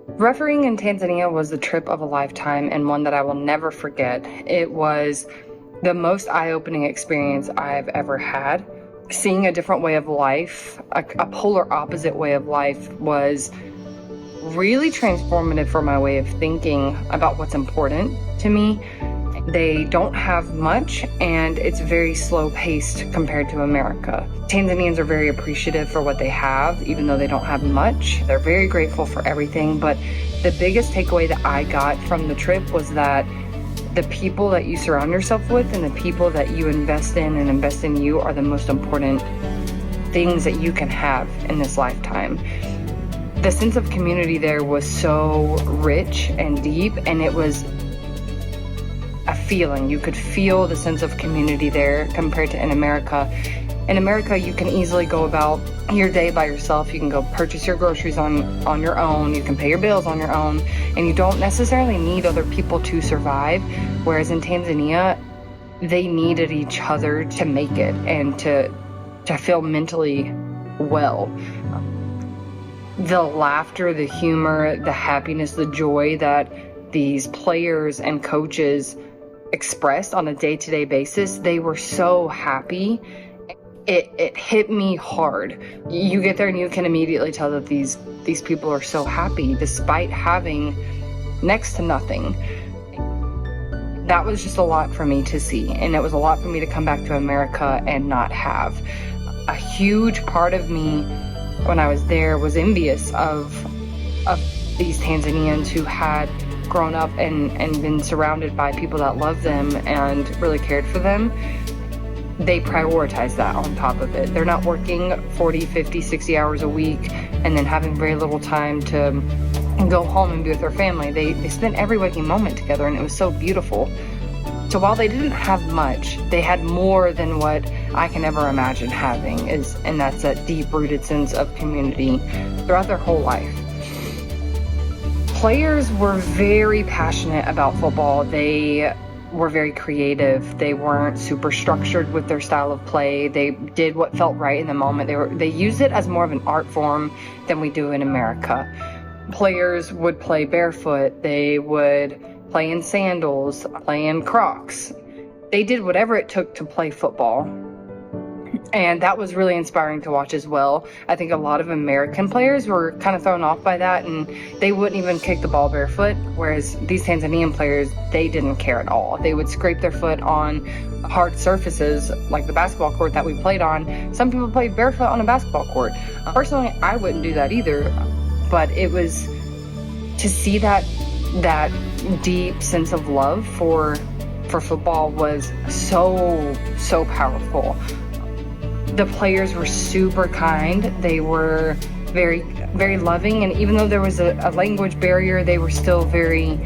Refereeing in Tanzania was the trip of a lifetime and one that I will never forget. It was the most eye-opening experience I've ever had. Seeing a different way of life, a polar opposite way of life, was really transformative for my way of thinking about what's important to me. They don't have much, and it's very slow-paced compared to America. Tanzanians are very appreciative for what they have, even though they don't have much. They're very grateful for everything, but the biggest takeaway that I got from the trip was that the people that you surround yourself with and the people that you invest in and invest in you are the most important things that you can have in this lifetime. The sense of community there was so rich and deep, and it was a feeling. You could feel the sense of community there compared to in America. In America, you can easily go about your day by yourself. You can go purchase your groceries on your own. You can pay your bills on your own, and you don't necessarily need other people to survive. Whereas in Tanzania, they needed each other to make it and to feel mentally well. The laughter, the humor, the happiness, the joy that these players and coaches expressed on a day-to-day basis, they were so happy. It hit me hard. You get there and you can immediately tell that these people are so happy despite having next to nothing. That was just a lot for me to see, and it was a lot for me to come back to America and not have. A huge part of me when I was there was envious of these Tanzanians who had grown up and been surrounded by people that loved them and really cared for them. They prioritize that on top of it. They're not working 40, 50, 60 hours a week and then having very little time to go home and be with their family. They spent every waking moment together, and it was so beautiful. So while they didn't have much, they had more than what I can ever imagine having, and that's that deep-rooted sense of community throughout their whole life. Players were very passionate about football. They were very creative. They weren't super structured with their style of play. They did what felt right in the moment. They used it as more of an art form than we do in America. Players would play barefoot. They would play in sandals, play in Crocs. They did whatever it took to play football. And that was really inspiring to watch as well. I think a lot of American players were kind of thrown off by that, and they wouldn't even kick the ball barefoot, whereas these Tanzanian players, they didn't care at all. They would scrape their foot on hard surfaces like the basketball court that we played on. Some people played barefoot on a basketball court. Personally, I wouldn't do that either, but it was to see that deep sense of love for football was so powerful. The players were super kind. They were very, very loving. And even though there was a language barrier, they were still very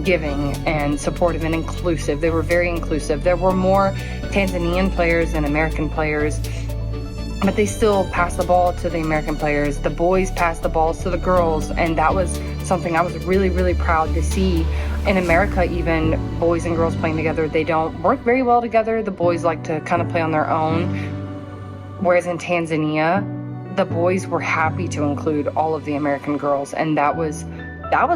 giving and supportive and inclusive. They were very inclusive. There were more Tanzanian players than American players, but they still passed the ball to the American players. The boys passed the balls to the girls, and that was something I was really, really proud to see. In America, even boys and girls playing together, they don't work very well together. The boys like to kind of play on their own. Whereas in Tanzania, the boys were happy to include all of the American girls, and that was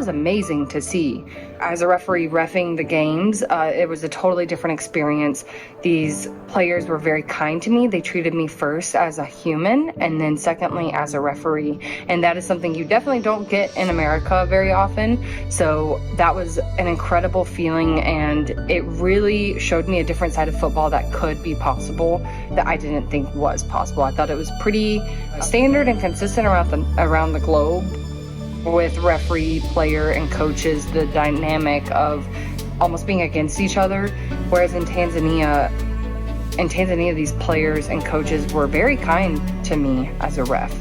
amazing to see. As a referee reffing the games, it was a totally different experience. These players were very kind to me. They treated me first as a human, and then secondly as a referee. And that is something you definitely don't get in America very often. So that was an incredible feeling, and it really showed me a different side of football that could be possible that I didn't think was possible. I thought it was pretty standard and consistent around the globe, with referee, player, and coaches, the dynamic of almost being against each other. Whereas in Tanzania, these players and coaches were very kind to me as a ref.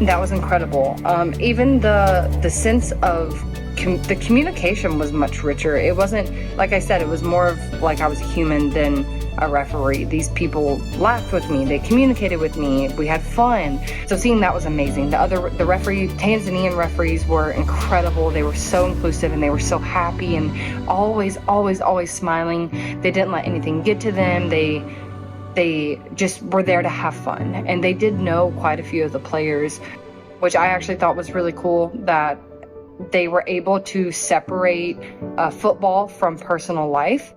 That was incredible. Even the sense of the communication was much richer. It wasn't, like I said, it was more of like I was a human than a referee. These people laughed with me, they communicated with me, we had fun. So seeing that was amazing. Tanzanian referees were incredible. They were so inclusive and they were so happy and always smiling. They didn't let anything get to them. They just were there to have fun. And they did know quite a few of the players. which I actually thought was really cool, that they were able to separate football from personal life.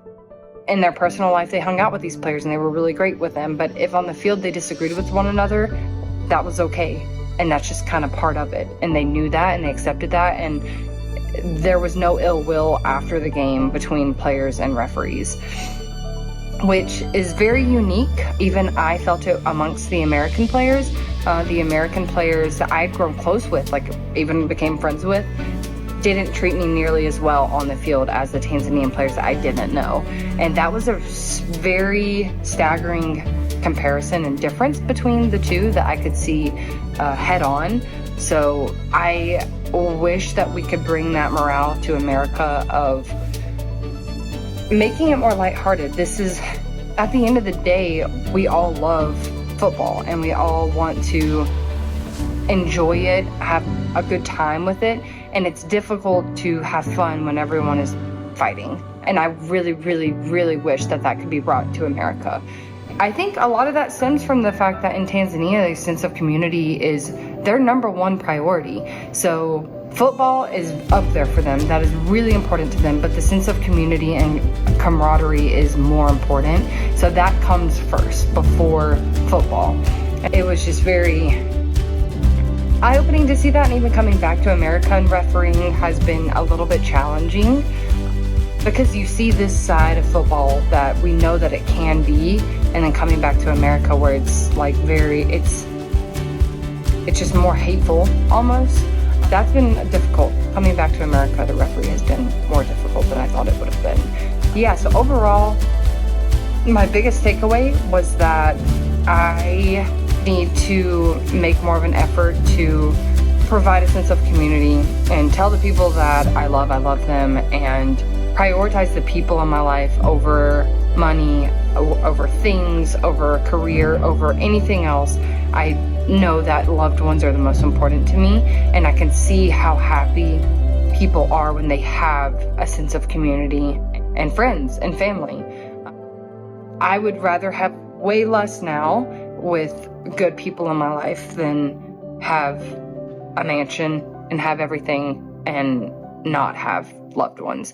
In their personal life, they hung out with these players and they were really great with them. But if on the field they disagreed with one another, that was okay. And that's just kind of part of it. And they knew that and they accepted that. And there was no ill will after the game between players and referees, which is very unique. Even I felt it amongst the American players. The American players that I'd grown close with, like even became friends with, didn't treat me nearly as well on the field as the Tanzanian players that I didn't know. And that was a very staggering comparison and difference between the two that I could see head on. So I wish that we could bring that morale to America of making it more lighthearted. This is, at the end of the day, we all love football and we all want to enjoy it, have a good time with it. And it's difficult to have fun when everyone is fighting. And I really, really, really wish that that could be brought to America. I think a lot of that stems from the fact that in Tanzania, the sense of community is their number one priority. So football is up there for them. That is really important to them. But the sense of community and camaraderie is more important. So that comes first before football. It was just very eye-opening to see that, and even coming back to America and refereeing has been a little bit challenging because you see this side of football that we know that it can be, and then coming back to America where it's like it's just more hateful almost. That's been difficult. Coming back to America, the referee has been more difficult than I thought it would have been. Yeah, so overall, my biggest takeaway was that I need to make more of an effort to provide a sense of community and tell the people that I love them, and prioritize the people in my life over money, over things, over career, over anything else. I know that loved ones are the most important to me, and I can see how happy people are when they have a sense of community and friends and family. I would rather have way less now with good people in my life than have a mansion and have everything and not have loved ones.